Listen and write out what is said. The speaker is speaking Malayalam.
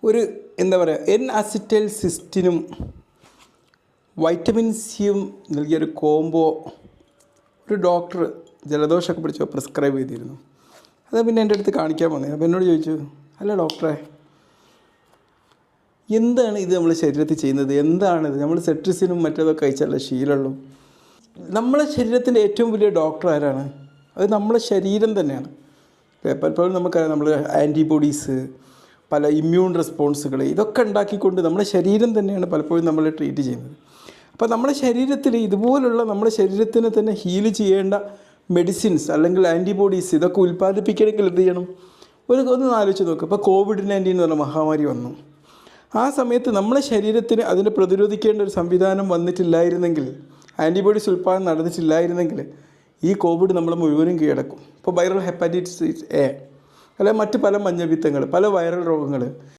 ഒരു എന്താ പറയുക എൻ അസിറ്റൈൽ സിസ്റ്റിനും വൈറ്റമിൻ സിയും നൽകിയൊരു കോംബോ ഒരു ഡോക്ടർ ജലദോഷമൊക്കെ പിടിച്ചോ പ്രിസ്ക്രൈബ് ചെയ്തിരുന്നു. അത് പിന്നെ എൻ്റെ അടുത്ത് കാണിക്കാൻ വന്നത്. അപ്പോൾ എന്നോട് ചോദിച്ചു, അല്ല ഡോക്ടറെ, എന്താണ് ഇത് നമ്മൾ ശരീരത്തിൽ ചെയ്യുന്നത്? എന്താണിത്? നമ്മൾ സെട്രിസിനും മറ്റേതൊക്കെ കഴിച്ചല്ല ശീലമുള്ളൂ. നമ്മളെ ശരീരത്തിൻ്റെ ഏറ്റവും വലിയ ഡോക്ടർ ആരാണ്? അത് നമ്മളെ ശരീരം തന്നെയാണ്. പലപ്പോഴും നമുക്കറിയാം, നമ്മൾ ആൻറ്റിബോഡീസ്, പല ഇമ്മ്യൂൺ റെസ്പോൺസുകൾ, ഇതൊക്കെ ഉണ്ടാക്കിക്കൊണ്ട് നമ്മുടെ ശരീരം തന്നെയാണ് പലപ്പോഴും നമ്മൾ ട്രീറ്റ് ചെയ്യുന്നത്. അപ്പോൾ നമ്മുടെ ശരീരത്തിൽ ഇതുപോലുള്ള നമ്മുടെ ശരീരത്തിനെ തന്നെ ഹീല് ചെയ്യേണ്ട മെഡിസിൻസ് അല്ലെങ്കിൽ ആൻറ്റിബോഡീസ് ഇതൊക്കെ ഉൽപ്പാദിപ്പിക്കണമെങ്കിൽ എന്ത് ചെയ്യണം? ഒന്ന് ആലോചിച്ച് നോക്കുക. ഇപ്പോൾ COVID-19 എന്ന് പറഞ്ഞ മഹാമാരി വന്നു. ആ സമയത്ത് നമ്മുടെ ശരീരത്തിന് അതിനെ പ്രതിരോധിക്കേണ്ട ഒരു സംവിധാനം വന്നിട്ടില്ലായിരുന്നെങ്കിൽ, ആൻറ്റിബോഡീസ് ഉൽപ്പാദനം നടന്നിട്ടില്ലായിരുന്നെങ്കിൽ ഈ കോവിഡ് നമ്മൾ മുഴുവനും കീഴടക്കും. ഇപ്പോൾ വൈറൽ ഹെപ്പറ്റൈറ്റിസ് എ അല്ലെങ്കിൽ മറ്റ് പല മഞ്ഞപ്പിത്തങ്ങൾ, പല വൈറൽ രോഗങ്ങൾ